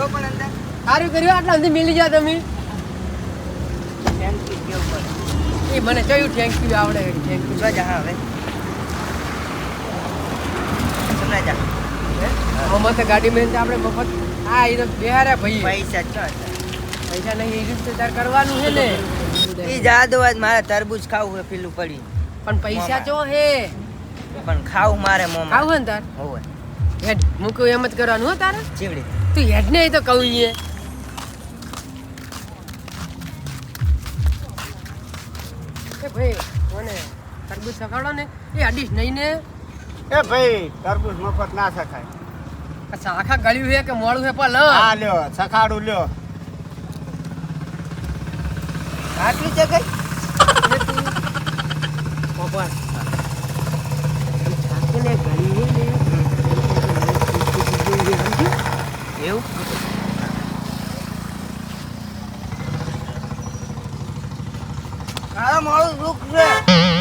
જો પણ અંદર સારું કર્યું આટલા સુધી મિલી ગયા તમે થેન્ક યુ કેવું પડે એ મને કયું થેન્ક યુ આવડે થેન્ક યુ જા હવે સમજા જા આમાં તો ગાડી મેં આપણે મફત હા એ તો બેહારે ભાઈ પૈસા છો પૈસા નહીં એ રીતે તાર કરવાનું છે ને ઈ જાદો આજ મારે તરબૂચ ખાવું હે પીલું પડી પણ પૈસા ચો હે પણ ખાવું મારે મોમાં ખાવું ને તાર હોવે હેડ મૂકું એમ જ કરવાનું હો તારે ચીવડી તું હેડ ને તો કહું એ ભાઈ મને તરબૂચ સખાડો ને એ અડીશ નહીં ને એ ભાઈ તરબૂચ મફત ના સખાય અચ્છા આખા ગળ્યું છે કે મોડું છે પણ હા લ્યો સખાડું લ્યો આટલું છે કઈ પપ્પા છાકીને ગળ્યું છે ને એવું આ મારું દુઃખ છે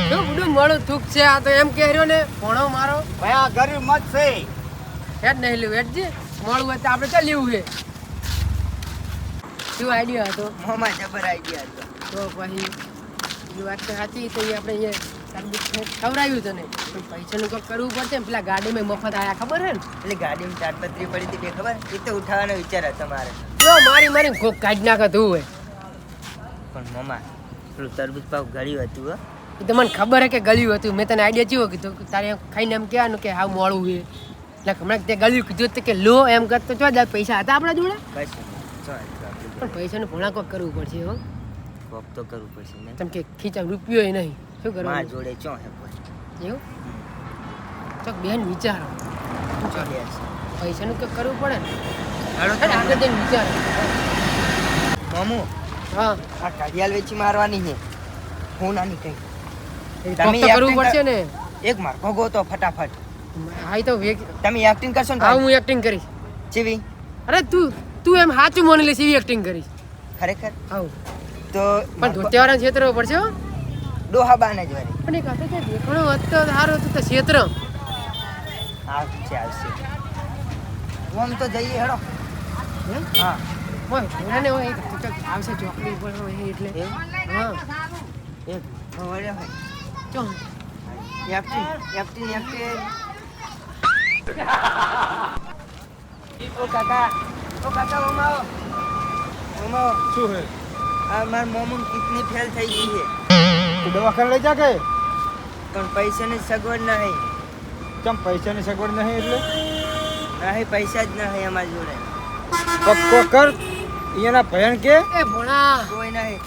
શું બધું મોડું થૂક છે આ તો એમ કહેર્યો ને ભણો મારો ભાઈ આ ગરીબ મત છે હેડ નહીં લેવું હેડ જે મોડું હોય તો આપણે ચાલ લેવું છે શું આઈડિયા હતો મોમાં જબર આઈડિયા હતો તો પછી એ વાત તો સાચી તો એ આપણે અહીંયા તરબૂચ ખવડાવ્યું તને પણ પૈસાનું કંઈક કરવું પડશે ને પેલા ગાડીમાં મફત આયા ખબર હે ને એટલે ગાડીમાં તાડપત્રી પડી હતી તે ખબર એ તો ઉઠાવવાનો વિચાર હતો મારે જો મારી મારી કોક કાઢી નાખે તું હોય પણ મમ્મા પેલું તરબૂચ પાવ ગળ્યું હતું હો એ તો મને ખબર હે કે ગળ્યું હતું મેં તને આઈડિયા ચીવો કીધું કે તારે ખાઈને એમ કહેવાનું કે હાવ મોડું છે એટલે હમણાં તે ગળ્યું કીધું તો કે લો એમ કરતો ચો જાય પૈસા હતા આપણા જોડે બસ ચો પણ પૈસાનું ભણા કોક કરવું પડશે હો કોક તો કરવું પડશે ને કેમ કે ખીચા રૂપિયો નહીં શું માં કરવાનું જોડે ચો હે કોઈ એવું ચોક બેન વિચારો શું ચો ચાલે? બેસ પૈસાનું કંઈક કરવું પડે ને હાલો અરે આગળ જઈને વિચારો મામુ હા આ ઘડિયાળ વેચી મારવાની છે હું નાની કઈ એ કોક તો કરવું પડશે ને એક માર ભગો તો ફટાફટ હા એ તો તમે એક્ટિંગ કરશો ને હા હું એક્ટિંગ કરીશ ચીવી અરે તું એમ સાચું માની લઈશ એવી એક્ટિંગ કરીશ ખરેખર આવ તો પણ ધોતિયાવાળા ક્ષેત્ર પડશે હો ડોહા બાને જ વારી પણ એક આપણે ત્યાં દેખાણો હતો સારું હતું તો ક્ષેત્ર આવશે આવશે ઓમ તો જઈએ હેડો હા હોય ઘોડા ને હોય આવશે ચોકડી ઉપર હોય એટલે એવું? હા એક ભવડે હોય ચો એક્ટિંગ એક્ટિંગ એક્ટિંગ ઓ કાકા ઓમાઓ શું હે આ માર મોમન કિડની ફેલ થઈ ગઈ છે તું દવાખાને લઈ જા કે પણ પૈસાની સગવડ નહીં કેમ પૈસાની સગવડ નહીં એટલે નહીં પૈસા જ નહીં અમારી જોડે પક્કો કર એના ભયન કે એ ભોણા કોઈ નહીં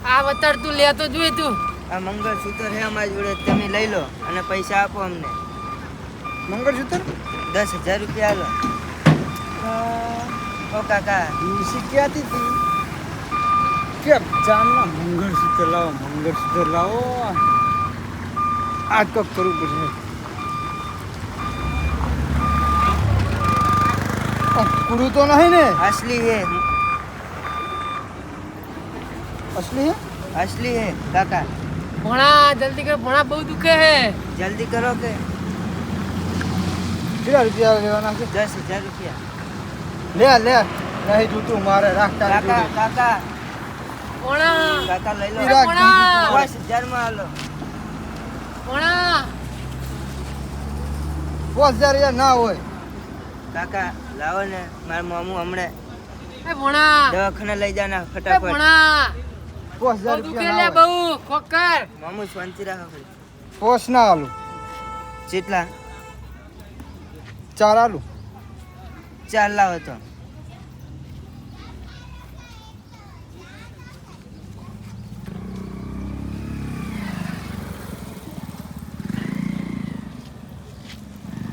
આ વતાર તું લેતો જોઈ તું આ મંગળસૂત્ર છે અમારી જોડે તમે લઈ લો અને પૈસા આપો અમને મંગળસૂત્ર 10,000 રૂપિયા આલો ઓ કાકા દિવસી ક્યાંથી હતી કે જાનના મંગળસૂત્ર લાવો આજ કોક કરવું પડશે કુડું તો નહીં ને असली है અસલી હે असली है काका ભોણા જલ્દી કર ભોણા બહુ દુખે હે जल्दी करो के કેટલા રૂપિયા લેવાના છે 10,000 રૂપિયા લે નહીં જોતું મારે રાખતા કાકા કાકા ભોણા કાકા લઈ લો ઈરાક ભોણા 10,000 માં આલો ભોણા 5,000 ના હોય કાકા લાવો ને મારા મામુ હમણાં એ ભોણા દવાખાને લઈ જાના એ ફટાફટ ભોણા 5,000 બહુ દુખે રૂપિયા લે ના બહુ કોકર મામુ શાંતિ રાખો ખાલી. પોસ ના આલું જેટલા 4 આલું 4 લાવો તો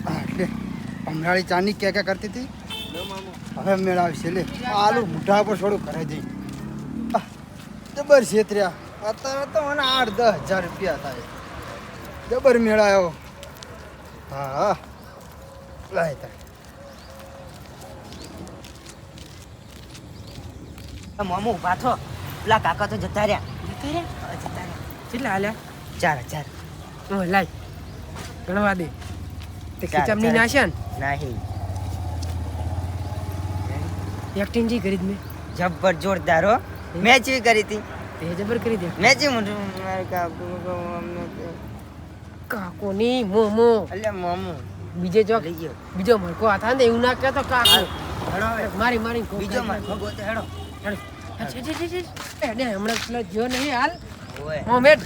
એટલે અમરાળી ચાની ક્યાં કરતી હતી લો મામુ હવે મેળાવી છે લે આલુ મોઢા પર છોડું ઘરે જઈ જબર છેતર્યા અત્યારે તો મને 8-10,000 રૂપિયા થાય જબર મેળાયો હા હા લાય તાર મામુ ઉભા થો પેલા કાકા તો જતા રહ્યા જતા રહ્યા કેટલા હાલ્યા 4,000 લાય ગણવા દે તે ચાર, ખીચમની ચાર. નાશ્યા ને નહીં એક્ટિંગ જી કરી મેં જબ્બર જોરદાર હો મેચ બી કરી હતી તે જબર કરી દે મેચ મોટું મારે કાકુ કાકોની મોમો અલ્યા મોમો બીજે જો લઈ ગયો બીજો મરકો હતા ને એવું ના કહેતો કાકો હેડો હવે મારી મારી બીજો માર ભગવતે હેડો હમણાં પેલો જો નહીં હાલ ઓય મોમેટ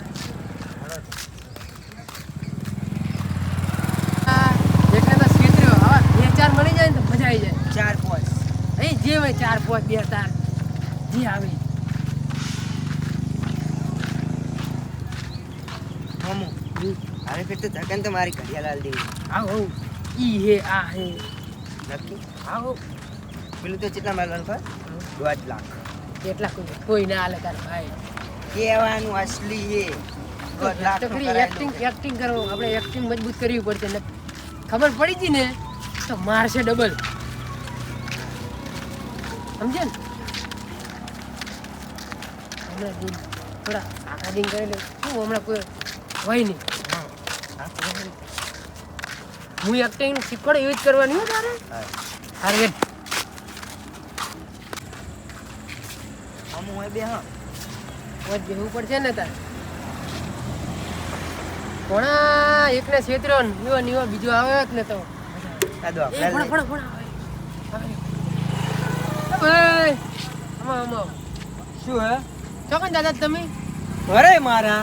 એટલે તો ક્ષેત્ર્યો હવે બે ચાર મળી જાય ને તો મજા આવી જાય 4 પોઈન્ટ અહીં જે હોય 4 5 2 તાર જી આવે મોમો અરે फिर तो धकन तो मारी घड़ियाल डाल दी આવો ઈ હે આ હે નક્કી આવો પેલું તો કેટલા મારવાનું પર 2 લાખ કેટલા કોઈ ના હાલે તાર ભાઈ કહેવાનું અસલી હે 2 લાખ નું એક્ટિંગ એક્ટિંગ કરો આપણે એક્ટિંગ મજબૂત કરવી પડશે ને ખબર પડી હતી ને તો મારશે ડબલ સમજે ને હમણાં થોડા આકાડિંગ કરી લે શું હમણાં કોઈ હોય નહીં હું એક્ટિંગ શીખવાડે એવી જ કરવાની હો તારે હારે અમુ હોય બે હા વચ બેહવું પડશે ને તારે કોણા એકને છેતરો નીવો નીવો બીજો આવ્યો જ ને તો આ દો એ આપણે ભણા ભણા ભણા આમાં શું હે ચોકન દાદા તમે અરે મારા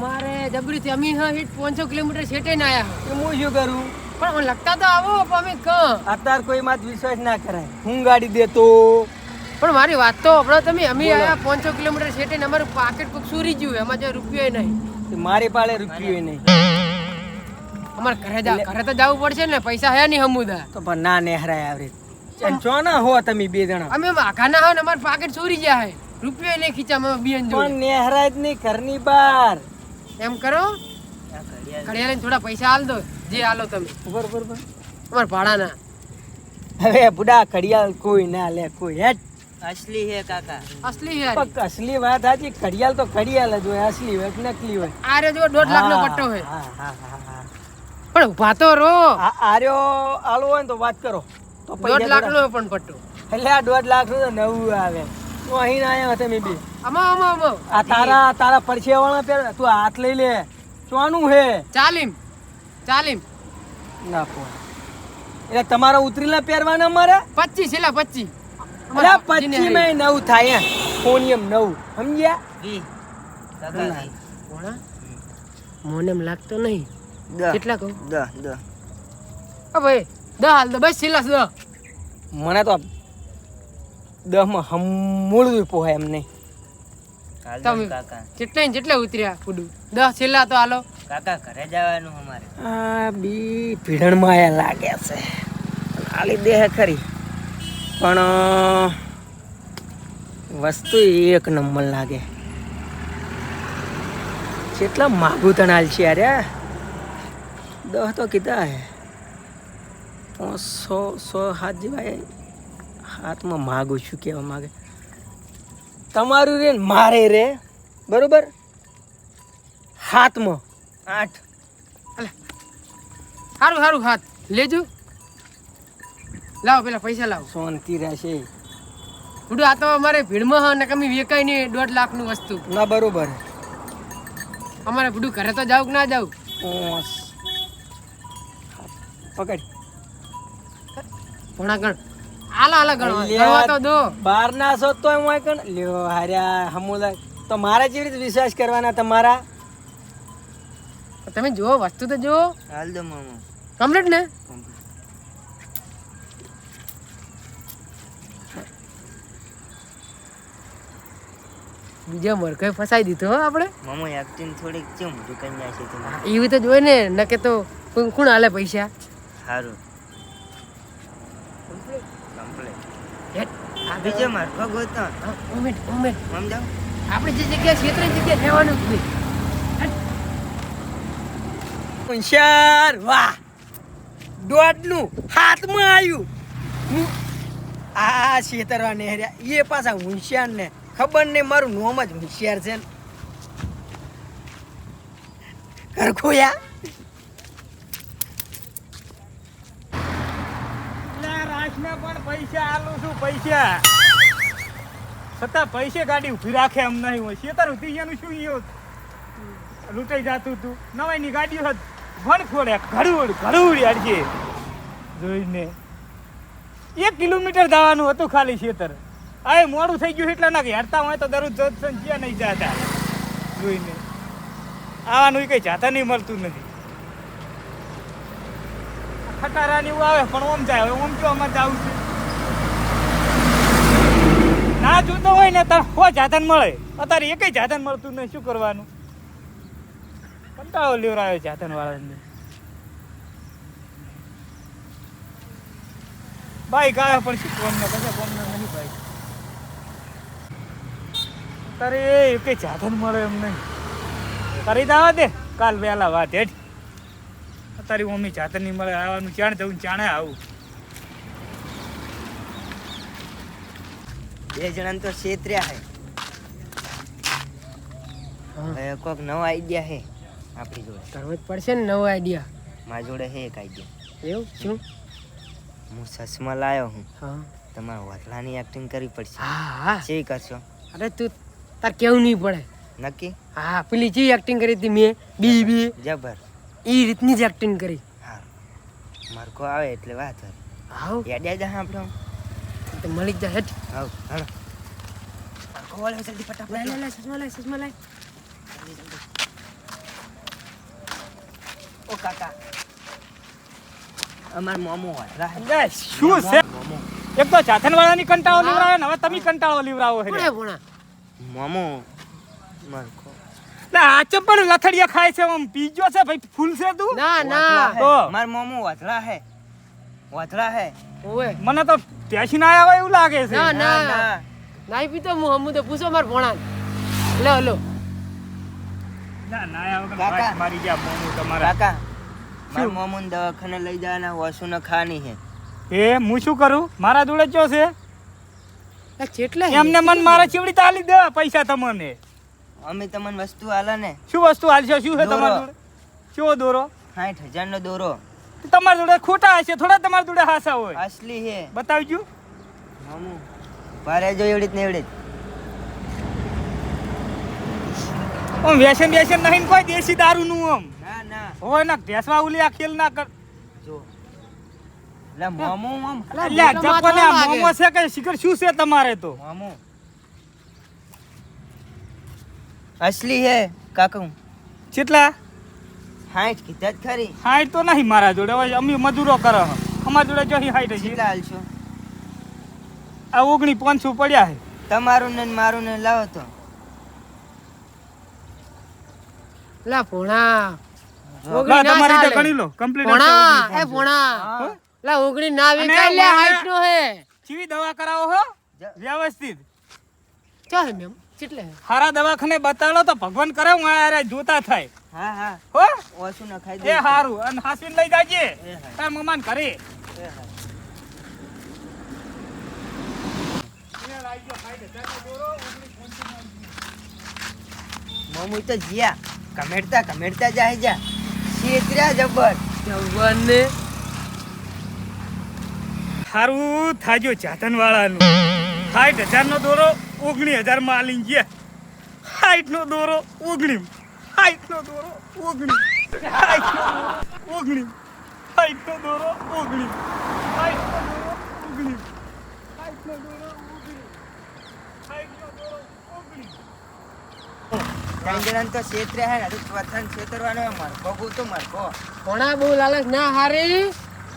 મારે જબરીથી અમી હા હિટ 500 કિલોમીટર છેટે ને આયા એ હું શું કરું પણ મને લગતા તો આવો પણ અમે ક અત્યારે કોઈ માત વિશ્વાસ ના કરાય હું ગાડી દેતો પણ મારી વાત તો હમણાં તમે અમી આયા 500 કિલોમીટર છેટે ને અમારું પાકેટ કોક ચોરી ગયું એમાં જો રૂપિયો નહીં મારી પાળે રૂપિયો નહીં અમારે ઘરે તો જવું પડશે ને પૈસા હે નહીં હમુદા તો પણ ના નેહરાય આવરે ચોના હો તમે બે જણા અમે આખા ના હો ને અમારું પાકેટ ચોરી ગયા હે રૂપિયો નહીં ખીચામાં બિયન જો પણ નેહરાય જ નહીં ઘરની બહાર એમ કરો ઘડિયાળ લઈને થોડા પૈસા હાલ દો જે હાલો તમે બરોબર અમારા ભાડાના હવે બુડા ઘડિયાળ કોઈ ના લે કોઈ હેટ અસલી હે કાકા અસલી હે પક અસલી વાત હાજી ઘડિયાળ તો ઘડિયાળ જ હોય અસલી હોય કે નકલી હોય આ રે જો 2 લાખ નો પટ્ટો હે હા પણ ઉભા તો રો આર્યો આલો હોય ને તો વાત કરો તો 2 લાખ નો પણ પટ્ટો એટલે આ 2 લાખ નું તો નવું આવે તો અહીં આયા તમે બે આમાં આ તારા પરછેવાળા પેર તું હાથ લઈ લે ચોનું હે ચાલીમ ના પો એટલે તમારા ઉતરીલા પહેરવાના મારે 25 છેલા 25 અરે 25 માં 9 થાય ફોનિયમ 9 સમજ્યા કોણા મોને એમ લાગતો નહીં કેટલા કહું 10 ભાઈ 10 હાલ દો બસ છેલા 10 મને તો 10 માં હમૂળું પોહાય એમ નહીં તમે કેટલા ઉતર્યા કુડું 10 છેલ્લા તો હાલો કાકા ઘરે જવાનું અમારે આ બી ભીડણ માં લાગે છે આલી દે ખરી પણ વસ્તુ એક નંબર લાગે કેટલા માગું તણાલ છે યાર 10 તો કીધા હે 100 હાથ જેવા હાથમાં માગું છું કેવા માગે તમારું રે મારે રે બરોબર હાથમાં 8 સારું હાથ લેજો લાવો પેલા પૈસા લાવો શાંતિ રહેશે કુડું આ તો અમારે ભીડમાં હા ને કમી વેકાય નહીં 2 લાખ નું વસ્તુ ના બરોબર અમારે બુડું ઘરે તો જાવ કે ના જાવ પકડ ભણા ગણ આલા ગણવા તો દો બાર ના સો તો હું કણ લ્યો હાર્યા હમુલા તો મારા જેવી રીતે વિશ્વાસ કરવાના તમારા તમે જો વસ્તુ તો જો હાલ દો મામો કમ્પ્લીટ ને બીજો મરકો ફસાઈ દીધો હો આપણે મામો એક્ટિંગ થોડીક કેમ મોટું કન્યા છે તમે એવું તો જોઈ ને નકે તો કોણ હાલે પૈસા સારું બીજો માર ભગવત ઉમેટ સમજાવ આપણે જે જગ્યા ક્ષેત્ર જગ્યા રહેવાનું જ નહીં હોશિયાર વાહ દોડનું હાથમાં આવ્યું આ છેતરવા નેહર્યા એ પાછા હોશિયાર ને ખબર નહીં મારું નોમ જ હોશિયાર છે ઘરખોયા વાસના પણ પૈસા આલું છું પૈસા છતાં પૈસે ગાડી ઊભી રાખે એમ નહીં હોય શેતર ઉધી એનું શું યો લૂંટાઈ જાતું તું નવાઈની ગાડીઓ હોત ભણ ફોડે ઘડુડ અડજે જોઈને 1 કિલોમીટર જવાનું હતું ખાલી શેતર આ મોડું થઈ ગયું એટલે ના કે હેરતા હોય તો દરરોજ જોતસન જ્યાં નહીં જાતા જોઈને આવાનું કઈ જાતા નહીં મળતું નથી ખટારાની એવું આવે પણ ઓમ જાય ઓમ જો અમારે જવું છે ના જોતો હોય ને તાર હો જાતન મળે અત્યારે એકય જાતન મળતું નહીં શું કરવાનું કંટાળો લેવરાયો જાતન વાળાને બાઈક આવે પણ શું કોમને કશા કોમને નહીં બાઈક તારે એકય જાતન મળે એમ નહીં કરી દાવા દે કાલ વહેલા વાત હેઠ અત્યારે મમ્મી જાતન નહીં મળે આવવાનું ચાણ જવું ચાણે આવું 2 જણાને તો છેતર્યા હે હવે કોઈક નવો આઈડિયા હે આપણી જોડે કરવો જ પડશે ને નવો આઈડિયા મારી જોડે હે એક આઈડિયા એવું શું હું ચશ્મા લાયો હું હા તમારે વાતલાની એક્ટિંગ કરવી પડશે હા છે કરશો અરે તું તાર કેવું નહીં પડે નક્કી હા પેલી જે એક્ટિંગ કરી હતી મેં બી જબર એ રીતની જ એક્ટિંગ કરી હા મારકો આવે એટલે વાત હોય આવ યાદ જા આપણો તો મળી જ જાય હેઠ આવ હાલો મારકો વાળો જલ્દી ફટાફટ લે ચશ્મા લે ઓ કાકા અમાર મોમો વાતલા હે લે શું છે મોમો એક તો જાતન વાળાની કંટાળો લીવરાવે ને હવે તમે કંટાળો લીવરાવો હે ભણા મોમો મારકો લે આ ચપ્પલ લથડિયા ખાય છે આમ પીજો છે ભાઈ ફૂલ છે તું ના તો માર મોમો વાતલા હે ઓએ મને તો પેશી ના આવે એવું લાગે છે ના નાઈ પીતો હું તો પૂછો માર ભણા લો ના ના આવે કાકા. મારી ગયા મોમો તમારા કાકા માર મોમો ને દવાખાને લઈ જવાના વસુ ન ખાની હે એ હું શું કરું મારા જોડે ચો છે કેટલા એમને મન મારા ચીવડી તાલી દેવા પૈસા તમને અમે તમને વસ્તુ આલે ને શું વસ્તુ હાલશે શું છે દોરો. તમારા જોડે શું દોરો 60,000 નો દોરો તમારા જોડે ખોટા હશે થોડા તમારા જોડે હાસા હોય અસલી હે બતાવજો મામુ ભારે જો એવડી જ ને એવડી જ. ઓમ વ્યસન નહીં ને કોઈ દેશી દારૂ નું આમ ના હોય ના ભેસવા ઉલી આ ખેલ ના કર જો લે મામુ આમ એટલે આ જપને આ મોમો છે કે શિખર શું છે તમારે તો મામુ અસલી હે કાકુ કેટલા 60 કીધા જ ખરી હાઈટ તો નહીં મારા જોડે હવે અમે મજૂરો કરે અમારા જોડે જો હાઈટ છે કેટલા હાલશો આ 19,500 પડ્યા છે તમારું ને મારું ને લાવો તો લા ભણા લા તમારી રીતે ગણી લો કમ્પ્લીટ ભણા લા ઓગણી ના વેચાય લે હાઈટ નો હે ચીવી દવા કરાવો હો વ્યવસ્થિત ચાલ મેમ કેટલે હારા દવાખાને બતાડો તો ભગવાન કરે હું આ જોતા થાય હા હો ઓછું ન ખાઈ એ હારું અને હાસીન લઈ જાજે તાર મમાન ઘરે મમ્મી તો જીયા કમેડતા જાય જા શેતર્યા જબર જવાન ને હારું થાજો જાતન વાળાનું 60,000 નો દોરો 19,000 માં આલી ગયા 60 નો દોરો 19 નો દોરો 19 નો દોરો ત્રણ જણાને તો શેતર્યા હે ને તો ચોથાને શેતરવાનો હે મારકો તો મારકો ભણા બહુ લાલચ ના હારી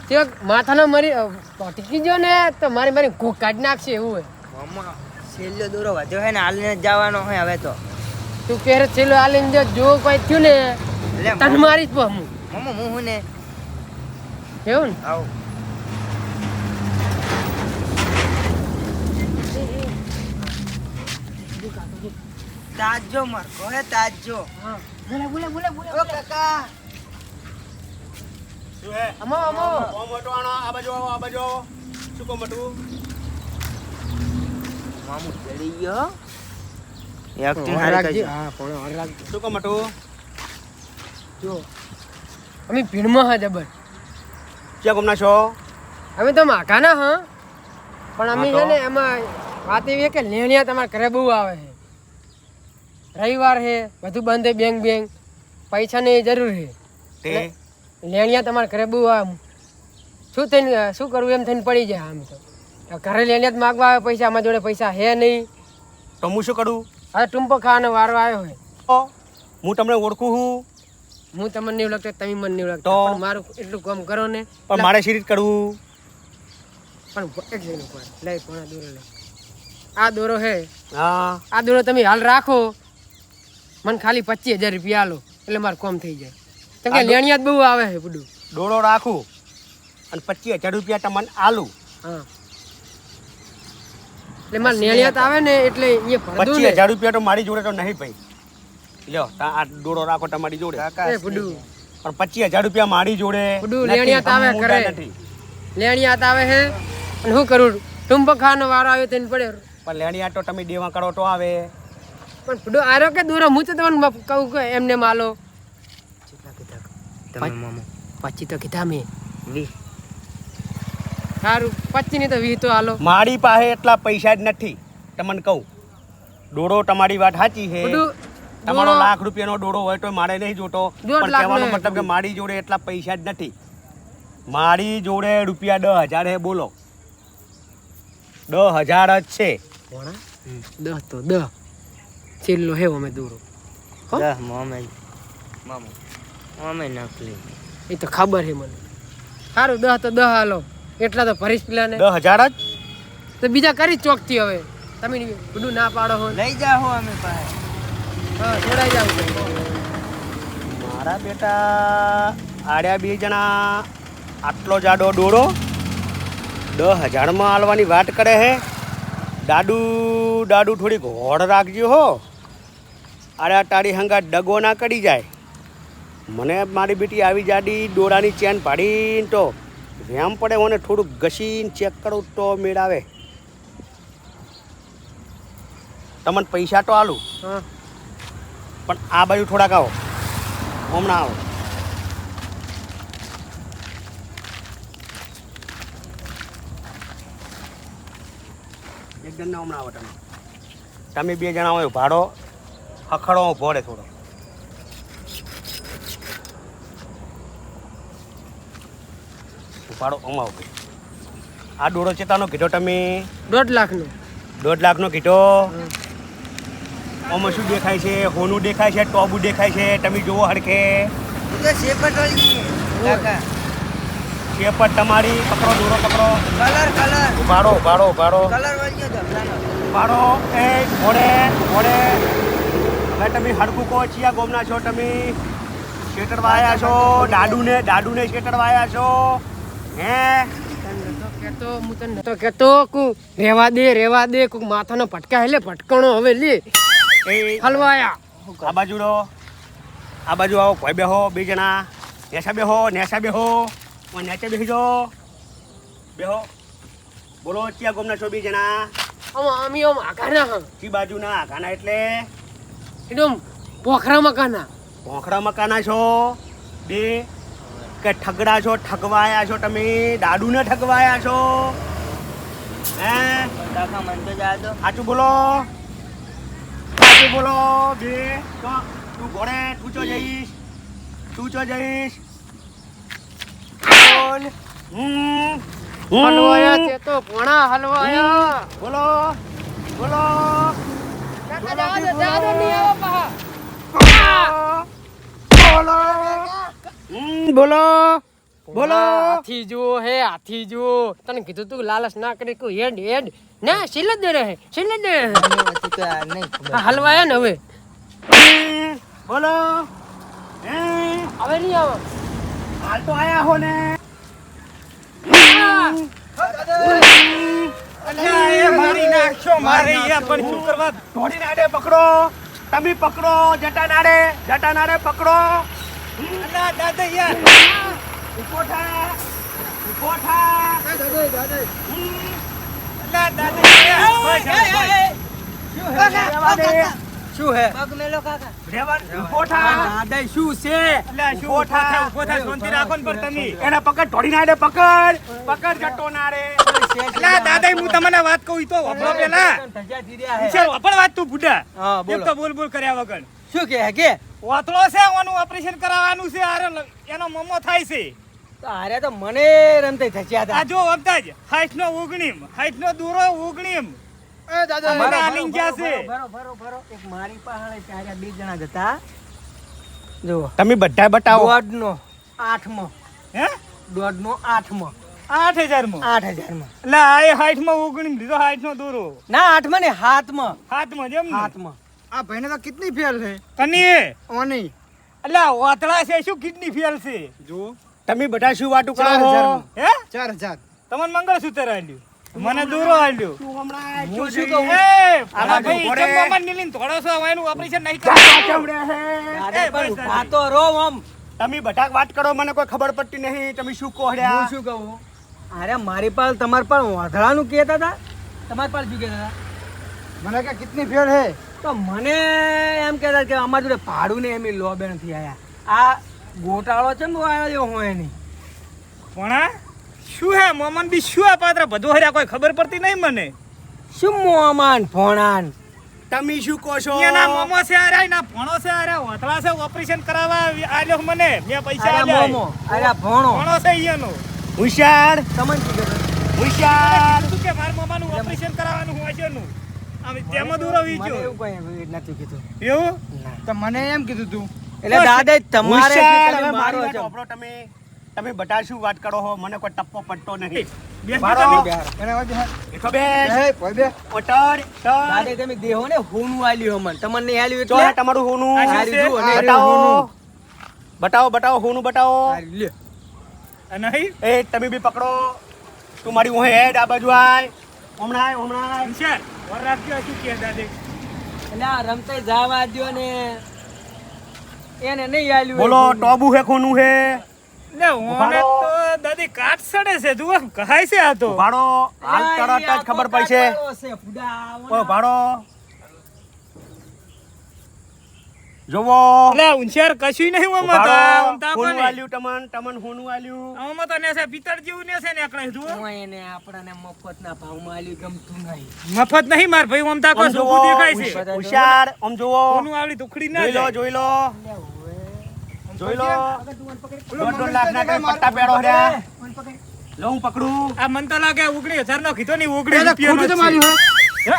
તે માથાનો મારી ટીકી જો ને તો મારી ઘોક કાઢી નાખશે એવું હોય મમ્મા છેલ્લો દોરો વધ્યો હે ને હાલીને જ જવાનો હોય હવે તો તું પહેરે છેલ્લો આલીને જો કોઈ થયું ને એટલે તને મારીશ હું મમ્મા હું ને એવું ને આવ તાજો મારકો હે તાજો બોલે ઓ કાકા અમો મામુ ચડી ગયો એક્ટિંગ હાર હારી રાખજે કરજો. હા પણ હાર રાખજે જો અમે ભીડમાં હા જબર ક્યાં ગમના છો અમે તો માખાના હા, પણ અમે છે ને એમાં વાત એવી છે કે લેણિયા તમારા ઘરે બહુ આવે છે. રવિવાર છે, બધું બંધ છે, બેંક પૈસાની જરૂર છે. તે લેણિયા તમારા ઘરે બહુ આવે. શું કરવું એમ થઈને પડી જાય. આમ તો ઘરે લેણિયા જ માગવા આવે પૈસા, અમારા જોડે પૈસા હે નહીં. તો હું શું કરું? હવે ટૂંપો ખાવાનો વારો આવ્યો હોય. તો હું તમને ઓળખું છું, હું તમને નહીં ઓળખતો, તમે મને નહીં ઓળખતો, તો? પણ મારું એટલું કામ કરો ને. પણ મારે શી રીત કરવું? પણ એક જણ ઉપર લઈ પોણા દોરો લઈ. આ દોરો હે, હા, આ દોરો તમે હાલ રાખો, મને ખાલી 25,000 રૂપિયા આલો એટલે મારું કામ થઈ જાય. કેમ કે લેણિયા જ બહુ આવે છે બધું. ડોળો રાખું અને 25,000 રૂપિયા તમને આલું. હા, એટલે મારે લેણિયા આવે ને એટલે એ ભરદું ને. 25,000 રૂપિયા તો મારી જોડે તો નહીં ભાઈ. લ્યો આ ડોળો રાખો તમારી જોડે. એ ભૂડું પણ 25,000 રૂપિયા મારી જોડે ભૂડું નથી, લેણિયા આવે હમ કરે. મોટા નથી. લેણિયા આવે છે અને શું કરું, ટૂંપો ખાવાનો વારો આવ્યો તેને પડે. પણ લેણિયા તો તમે દેવા કરો તો આવે. પણ ભૂડું આરો કે દોરો હું તો તમને કહું કે એમને માલો. તમે મામો 25 તો કીધા મેં. 20 સારું 25 ની તો 20 તો હાલો. મારી પાસે એટલા પૈસા જ નથી, તમને કહું. ડોળો તમારી વાત સાચી છે. ભૂડું તમારો લાખ રૂપિયાનો ડોળો હોય તો મારે નહીં જોતો. 1.5 પણ લાખ કહેવાનો નો મતલબ કે મારી જોડે એટલા પૈસા જ નથી. મારી જોડે રૂપિયા 10,000 હે. બોલો, 10,000 જ છે. ભોણા 10 તો 10 છેલ્લો હે અમે દોરો. હો? 10 મામો અમે નકલી. એ તો ખબર છે મને. સારું 10 તો 10 હાલો, એટલા તો ભરીશ પેલા ને. 10,000 જ. તો બીજા કરી ચોકથી હવે તમે બધું ના પાડો હો. લઈ જાઓ અમે પાસે. હા જોડાઈ જાવ. મારા બેટા આડ્યા 2 જણા આટલો જાડો ડોળો 10,000 માં આલવાની વાત કરે હે. દાડુ થોડીક હોડ રાખજો હો. આડ્યા તારી હંગા ડગો ના કરી જાય. મને મારી બેટી આવી જાડી દોરાની ચેન પાડીને તો વેમ પડે. મને થોડુંક ઘસીને ચેક કરું તો મેળાવે. તમને પૈસા તો આલું, હા પણ આ બાજુ થોડાક આવો, હમણાં આવો. એકદમ હમણાં આવો. તમે 2 જણા હોય ભાડો હખડો ભોળે થોડો. ભાડો અમાવો. આ ડોળો ચેતાનો કીધો તમે? 1.5 લાખ નો. 1.5 લાખનો કીધો. આમાં શું દેખાય છે? હોનું દેખાય છે, ટોબુ દેખાય છે. તમે જોવો હરખે. શેપટ વાળી કાકા. શેપટ તમારી. પકડો દોરો, પકડો. કલર ઉભાડો કલર વાળી ધબલાનો. ઉભાડો. એ ઘોડે હવે તમે હડકું કહો. ચિયા ગોમના છો તમે? શેટરવા આવ્યા છો? દાડુને શેટરવા આવ્યા છો હે? હું તને નતો કેતો કુ રેવા દે કુ માથાનો ભટકા એટલે ભટકણો હવે લે. એ હલવાયા આ બાજુ રો, આ બાજુ આવો. કોઈ બેહો 2 જણા. નેસા બેહો. નેચે બેસી જાઓ. બેહો. બોલો, ચિયા ગોમના છો 2 જણા? અમે આઘાના હા ચી બાજુના? આઘાના એટલે એકદમ પોખરા મકાના. ભોંખડા મકાના છો 2 કે ઠગડા છો? ઠગવાયા છો તમે? દાડુને ઠગવાયા છો હે? કાકા મને તો જા દો. સાચું બોલો 2. તો તું ઘોડે તું ચો જઈશ? બોલ. હલવાયા છે તો ભોણા હલવાયા. બોલો. કાકા દાદો નહીં આવો પાહા. બોલો. હાથી જુઓ હે, હાથી જુઓ. તને કીધું તું લાલચ ના કરે. કોઈ હેડ ના સિલજ દે રહે. નહીં ખબર. હલવાયા ને હવે બોલો. હવે નહીં આવો. હાલ તો આયા હો ને. મારી નાખશો મારે યાર, પણ શું કરવા? ધોડી નાડે પકડો. તમે પકડો. જટા નાડે પકડો. અલા દાદા યાર, ઉભો થા. અલા દાદા યાર. રહેવા દે. શું હે પગ મેલો કાકા રેવણ ઊભો થા દાદા શું છે એટલે આ શું ઊભો થા, શાંતિ રાખો ને પણ તમે. એને પકડ ઢોળી ના દે પકડ જટ્ટો ના રે એટલે આ દાદા હું તમને વાત કહું ઈ તો વપરો પેલા. વિચાર વપર વાત તું બુઢા. હા, બોલો. એક તો બોલ બોલ કર્યા વગર. શું કે વાતળો છે ઓનું ઓપરેશન કરાવવાનું છે આરે એનો મમો થાય છે. અરે તો મને રમતે થચ્યા આ હતા જો વખતા જ 60 નો ઉગણીમ 60 નો દૂરો ઉગણીમ એ દાદા મને આલિંગ ગયા છે. બરો એક મારી પાસે ચાર્યા બે જણા જ હતા જો તમે બધા બતાવો દોઢનો 8મો હે દોઢનો 8મો 8000 માં 8000 માં એટલે આ એ 60 માં ઉગણીમ લીધો 60 નો દૂરો ના 8માં ને 7માં હાથમાં જેમ ને 7માં આ ભાઈને તો કેટલી ફેલ છે કની ઓની એટલે આ વાતળા છે શું કિડની ફેલ છે જો તમે બધા શું વાતું કરો 4000 માં. હે 4000 તમને મંગળસૂત્ર આલ્યું મને દૂરો આલ્યો હું શું કહું એ આના આના ભાઈ ઘોડે. ચંપામાં નીલીન થોડો છો હવે એનું ઓપરેશન નહીં કરવાનું. દાદા એ પણ બસ ઊભા તો રહો આમ તમે બધા વાત કરો મને કોઈ ખબર પડતી નહીં તમે શું કહો હું રહ્યા શું કહું અરે મારી પાસે તમાર પાસે વાંધળાનું કહેતા હતા તમારી પાસે શું કહેતા હતા મને કે કેટલી ફેલ છે તો મને એમ કહેતા કે અમારી જોડે ભાડું ને એમ લોબે નથી આયા આ ગોટાળો છે ને તો આવ્યો હોય નહીં પણ આ શું હે મોમન બી શું આ પાત્ર બધું હર્યા કોઈ ખબર પડતી નહીં મને શું મોમાન ફોણાન તમે શું કહો છો એના મોમો છે આર્યા એના ભણો છે આર્યા વાતળા છે ઓપરેશન કરાવવા આલ્યો મને મેં પૈસા અરે આલ્યા મોમો અરે ભોણો ભણો છે ઈયાનો હોશિયાર તમને શું કહેતા હોશિયાર શું કે મારા મોમાનું ઓપરેશન કરાવવાનું હોય છે નું આમ તેમાં દૂરો મને વીચ્યો એવું કઈ નથી કીધું એવું તો મને એમ કીધું તું એટલે દાદા તમારે હોશિયાર, શું હવે તમે મારી મારો વાત છો સાંભળો તમે બધા શું વાત કરો છો મને કોઈ ટપ્પો પડતો નહીં બેસજો મારો. તમે. એને વાજે હા બેઠો બેસ એ ભાઈ બે ઓટર દાદા તમે દેહો ને હોનું આલ્યું અમન તમને નહીં આલ્યું જો હે એટલે તમારું હોનું આ શું હારી છે? જુઓ ને બતાવો હોનું. બતાવો હોનું બતાવો હારી લ્યો. આ નહીં એ તમે બી પકડો તું મારી હું હેડ આ બાજુ આય હમણાં હોશિયાર વર રાખજો આ શું કે દાદે એટલે આ રમતે જવા દ્યો ને એને નહીં આલ્યું બોલો એ હોનું. ટોબુ હે કોનું હે ને ઓને તો દાદી કાટ સડે છે જુઓ કહાય છે આ તો ભાડો હાલ એટલે તરત જ આ ખબર તો પડશે કાઢવાનો છે, ફુડા. ઓય ભાડો જોવો એટલે હોશિયાર કશું નહીં ઓમાં તો આમ તાકો હોનું ને આલ્યું તમન હોનું આલ્યું આમાં તો ને છે પિત્તળ જેવું ને છે ને એકડે જુઓ હું એને આપણાને મફતના ભાવમાં આલ્યું ગમતું નહીં. મફત નહીં માર ભાઈ આમ તાકો આમ જોવો સુકું દેખાય છે હોશિયાર આમ જોવો કોનું આવડી ટુકડી ના જોઈ લો જાય જોઈ લો જોઈ લો 2.5 લાખના કઈ પટ્ટા પેડો હર્યા લો હું પકડું આ મન તો લાગે 19,000 નો કીધો નહીં 19 ખોટું તો માર્યું હે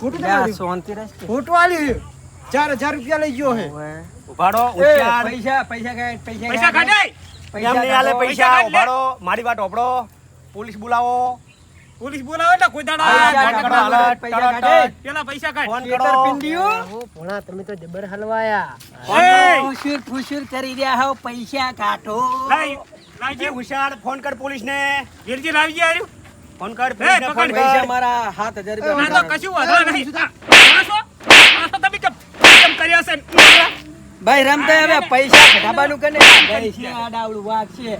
ખોટું તો લે, આ માર્યું શાંતિ રહેશ કે? ખોટું આલ્યું 4000 રૂપિયા લઈ ગયો હે ઓવે. ઉભાડો એ, હોશિયાર પૈસા કાઢ, પૈસા કાઢ. કાઢાય એમ નહીં આલે પૈસા પૈસા કાઢ લે. ઉભાડો મારી વાત હોભળો પોલીસ બોલાવો પોલીસ બોલાવે એટલે કોઈ દાડા પૈસા ગાડી કાઢ, કાઢવા. પૈસા કાઢ. પેલા પૈસા કાઢ ફોન કરો છેતરપિંડીઓ. ભોણા તમે તો જબર હલવાયા એય! ફુસુર ફુસુર કરી રહ્યા હો પૈસા કાઢો લાઈ, એ લાવજી. હોશિયાર ફોન કર પોલીસને વીરજી લાવજી આર્યું. ફોન કર એ, પોલીસને ફોન પકડ. પૈસા કર મારા 7,000 ના તો કશું વાંધો નહીં. આ તો તમે કેમ કર્યા છે? ભાઈ રમતા હવે પૈસા ઢાબાનું કરીને ગઈ છે આ ડાવડું વાઘ છે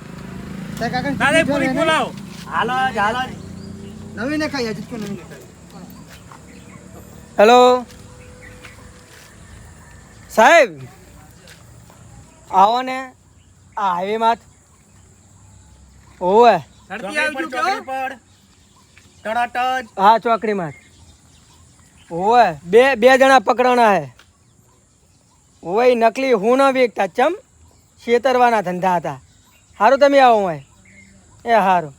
તે કાકા દાદા પોલીસ બોલાવો. હાલો જ હાલો જ. નવી ને ખાઈ હજુ નવી ને ખાઈ હેલો સાહેબ આવો ને આ હાઈવે માં ઓવે ધરતી આવજો ચોકડી કેવો? પર તરત જ હા ચોકડી માં ઓવે બે જણા પકડાણા હે ઓવે ઈ નકલી હું ન વેચતા ચમ છેતરવાના ધંધા હતા હારું તમે આવો હોય એ હારું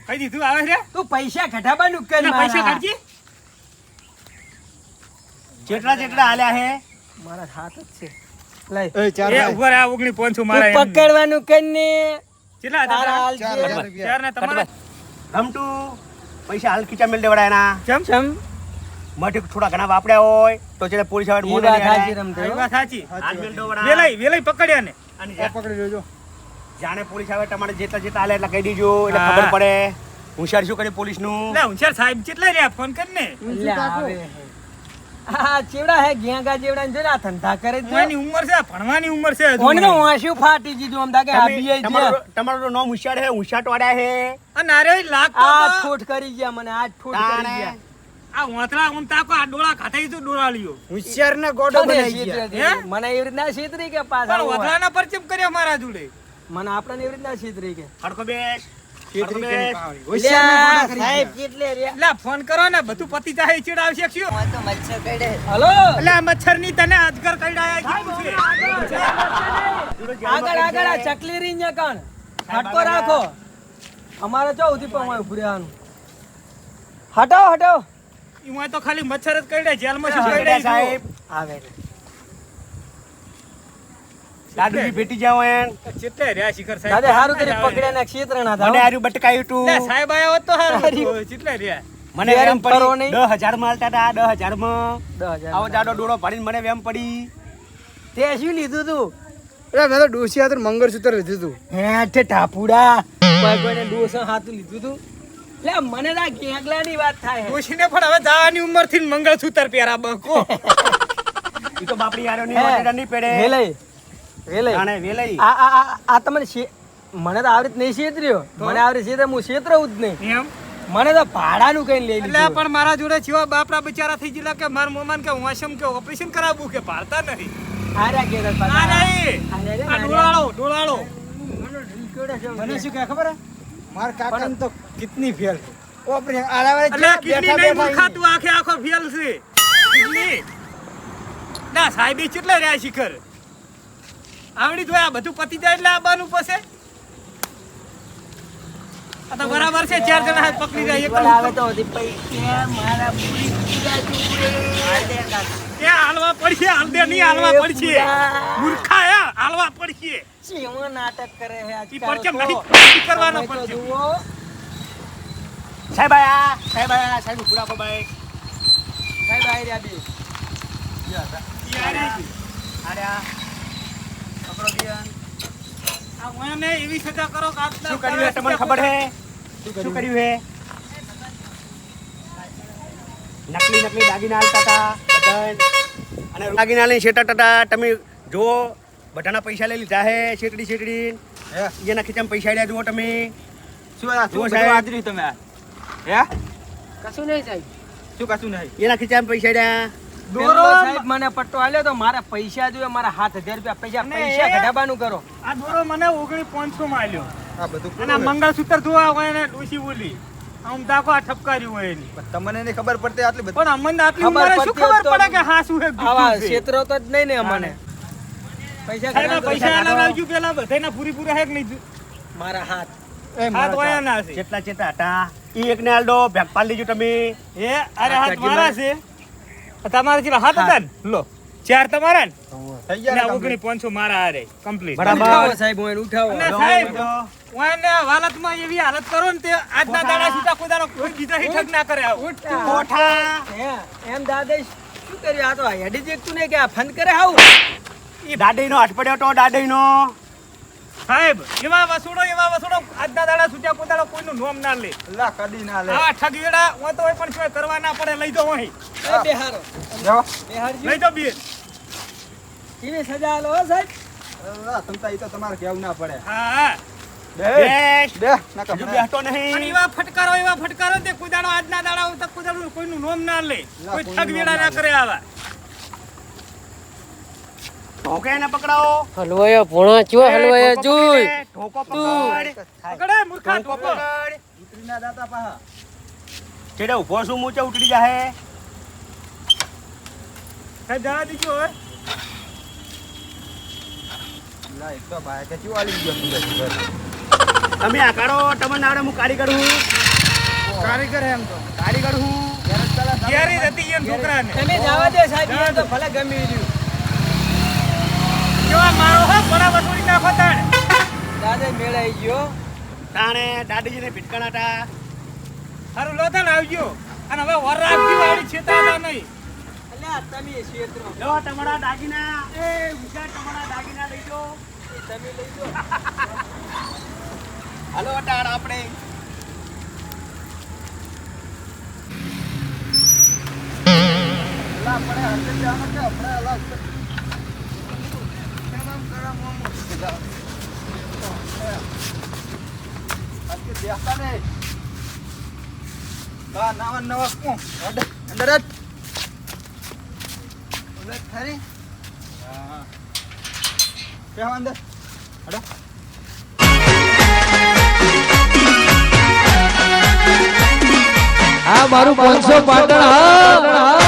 કહી દીધું આવે છે? તું પૈસા ઘટાબાનું કર ના, પૈસા મારા. કાઢજી. જેટલા હાલ્યા હે મારા હાથ જ છે લઈ એ ચાર એ ભાઈ. ઉભો રહે, આ 19,500 તું મારા એમ. પકડવાનું કર ને કેટલા હતા તારા તારા? હાલ છે. 4,000 રૂપિયા ચાર ને તમારા? રમટુ પૈસા હાલ ખીચા મેલ દેવડા એના ચમ ચમ મઠી થોડા ઘણા વાપર્યા હોય તો છે પોલીસ આવે ઈ વાત સાચી રમતે આ હો. વાત સાચી. હાલ મેલ દેવડા વેલાઈ પકડ્યા ને. આ પકડી લેજો જાણે પોલીસ આવે તમારે જેટલા હાલે એટલા કહી દીજો એટલે હા. ખબર પડે હોશિયાર શું કરે પોલીસ નું લે, હોશિયાર સાહેબ કેટલા રહ્યા? ફોન કર ને. લે આવે હે. આ ચેવડા હે ગેંગા જેવડા જો આ ધંધા કરે છે ભણવાની ઉંમર છે, ભણવાની ઉંમર છે હજુ કોણ નો મારી. વાંસ્યું ફાટી દીધું આમ તાકે આ બીએ છે તમારું નામ હોશિયાર હે હોશિયાર વાળા હે આ નારે લાગતો આ તો. ઠોઠ કરી ગયા મને આ ઠોઠ કરી તાણે ગયા આ વાંતરા આમ તાકો આ ડોળા ખાટાઈ તો ડોળાળીઓ હોશિયાર ને ગોડો મને બનાવી ગયા. છેતરી હે? હતી. મને એવી રીતના છેતરી કે પાછા પણ આવું હોય. વાંતરાના પરચમ કર્યા મારા જોડે મને આપણને એવી રીતના છેતરી કે હડકો બેસ છેતરી હડકો કરીને બેસ. પાવડી. હોશિયાર ને ગોડા કરી સાહેબ ગયા. કેટલે રહ્યા એટલે ફોન કરો ને બધું પતિ જાય ચીડ આવશે શું હલો એટલે આ મચ્છર ની તને અજગર કઈડાયા કીધું છે આગળ આગળ આ ચકલી રીંજ કણ હટકો રાખો અમારે ચો ઉધી પણ ઉભું રહેવાનું હટાવો હટાવો એમાં તો ખાલી મચ્છર જ કઈડાય જેલમાં શું બેટા કઈડાય સાહેબ આવે દાદુજી ભેટી જાવ એમ ચેટલે રહ્યા શિખર સાહેબ દાદા હારું કરી પકડ્યા ના ક્ષેત્ર ના મને હાર્યું બટકાયું તું લે સાહેબ આયા હોત તો હારું ચેટલે રહ્યા મને યાર, વેમ ફરો પડી નહીં. 10,000 માં આલતા હતા 10,000 માં 10,000 આવો જાડો ડોળો પાડીને મને વેમ પડી તે શું લીધું તું એટલે મેં તો ડોશી હાથે મંગળસૂત્ર લીધું હતું. હેઠે ટાપુડા કોઈ કોઈને ડોસા હાથું લીધું તું લે મને તો આ ગેંગલાની વાત થાય હે. ડોશીને પણ હવે જવાની ઉંમર થી મંગળસૂત્ર પહેરા બકો ઈ તો બાપડી હારો ની હે, મોટેડા નહીં પડે વેલાઈ વેલાઈ જાણે વેલાઈ આ તમને મને તો આવરીત નહીં છેતર્યો મને આવરી છેતરે હું છેતરવું જ નહીં એમ મને તો ભાડાનું કઈ લઈ એટલે લીધું પણ મારા જોડે જેવા બાપડા બિચારા થઈ ગયેલા કે માર મોમાન કે વાસમ કે ઓપરેશન કરાવવું કે પાડતા નહીં આર્યા ઘેર જ આ પાછા. નહીં આર્યા રે, આ ડોળાળો ડોળાળો મને શું કહે ખબર હે? મારા કાકાને તો કિડની ફેલ છે. ઓપરેશન એટલે આ કિડની નહીં મૂર્ખા તું આખે આખો ફેલ છે કિડની ના સાહેબ ઈ કેટલે રહ્યા શિખર આવડી જોયા બધું પતી જાય એટલે આવવાનું પછી આ તો બરાબર છે ચાર જણા હાથ પકડી જાય એક બોલાવે તો હતી પૈસા મારા પૂરી પૂરા જોડે. એ હાલવા પડશે હાલદે નહીં હાલવા પડશે મૂર્ખા હે હાલવા પડશે શેવો નાટક કરે છે ઈ આજકાલ પરચમ તો. નહીં કરવાનો તમે તો પરચમ જુઓ. સાહેબ આયા સાહેબ ઉભું રાખો ભાઈ સાહેબ આઈ રહ્યા બે. આર્યા પકડો દિયન આ મને એવી સજા કરો કે આજના શું કર્યું હે તમને ખબર હે શું કર્યું હે નકલી નકલી દાગીના આલતા હતા બધાને અને દાગીના લઈને શેટાતા હતા તમે જુઓ બધાના પૈસા લઈ લીધા હે શેટડી હે? એના ખીચામાં પૈસા આલ્યા જુઓ તમે શું આ જુઓ શું સાહેબ. બધું આદર્યું તમે આ? હે? કશું નહીં સાહેબ શું કશું નહીં? એના ખીચામાં પૈસા આલ્યા પેલો સાહેબ મને પટ્ટો આલ્યો તો મારા પૈસા જોઈએ મારા 7,000 રૂપિયા પૈસા અને પૈસા એ- ઘટાડવાનું કરો આ દોરો મને 19,500 માં આલ્યો આ બધું અને આ પૂરું હે. મંગળસૂત્ર ધોવા હોય ને ડોશી બોલી આમ દાખો આ ઠપકાર્યું હોય એની તમને નહીં ખબર પડતી આટલી બધી પણ અમને આટલી ખબર ઉંમરે શું પડતી ખબર હોત તો પડે કે હા શું હે આવા જુઠ્ઠું છે ક્ષેત્રો તો જ નહીં ને અમને પૈસા સાહેબ, આ ઘટાડો, પૈસા ઘટાડો. આલા આવજો પેલા બધાયના પૂરી હે કે નહીં મારા હાથ એ હાથ મારા વાયા ના છે જેટલા ચેતા હતા ઈ એકને આલડો ભેગ પાડી લીધું તમે એ અરે હાથ કાકી મારા છે તમારા જેટલા હાથ હતા ને લો 4 તમારા ને થઈ ગયા અને ને 19,500 મારા હારે કમ્પ્લીટ બરાબર. ઉઠાવો સાહેબ હું એને ઉઠાવો અને સાહેબ ઓને હાલતમાં એવી હાલત કરો ને તે આજના દાડા છૂટા કોદાનો કોઈ બીજા હિઠક ના કરે આવું કોઠા હે, એમ દાદા શું કર્યું આ તો હેડી દેખતું નહીં કે આ ફંદ કરે આવું દાદઈનો હાથ પડ્યો તો દાદઈનો સાહેબ એવા વસૂડો આજના દાડા છૂટા કોદાનો કોઈનું નોમ ના લે અલ્લાહ કદી ના લે આવા ઠગીડા હોય તો પણ શું કરવા ના પડે લઈ જાઓ અહીં એ બેહારો જાઓ. બેહારજી લઈ જાઓ બે એવી સજા આલો હો સાહેબ અલ્લાહ, તમતા ઈ તો તમારે કહેવું ના પડે હા હા બે બેસ બે ના હજુ કપડા. બેસતો અને નહીં એવા ફટકારો તે કોદાનો આજના દાડા હોય તો કોદાનું કોઈનું નોમ ના લે કોઈ ઠગવેડા ના કરે આવા ઠોકે એને પકડાવો હલવાયો ભોણો ચો હલવાયો ઠોકો જોઈ પકડે, ઠોકો પકડ પકડે મૂર્ખા ઠોકો ઠોકો પકડ ઉતરીના દાતા પાહા. ચેડે ઉભો છું મૂચે ઉતરી જાહે સાહેબ જવા દીજો હવે અલ્લાહ, એક તો ભાઈ કે ચેવું આલી ગયો તું ઘર. તમે આ કાઢો તમને આવડે હું કારીગર હું કારીગર હે એમ તો કારીગર હું ઘેર જ પેલા સામે ક્યારે જતી એમ છોકરાને તમે જવા દે સાહેબ એ તો ભલે ગમી રહ્યું કેવા મારો હે બડા વસૂલી નાખો તાણ દાદા મેળાઈ ગયો તાણે દાદીજીને ભીટકાણા હતા હારું લો તાણ આવજો અને હવે વર રાખજો વાળી છેતાતા નહીં અલ્યા તમે ક્ષેત્રો લો તમારા દાગીના એ ઉજા તમારા દાગીના લઈ જો તમે લઈ જો હાલો અટાડ આપણે અલ્લાહ, આપણે હાથે જવાનું કે આપણે અલ્લાહ આજે દેખતા નહીં. હા નવા નવા અંદર જ ઉલટ ખરી હા બેહો અંદર હડો આ મારું 500 પાટણ હા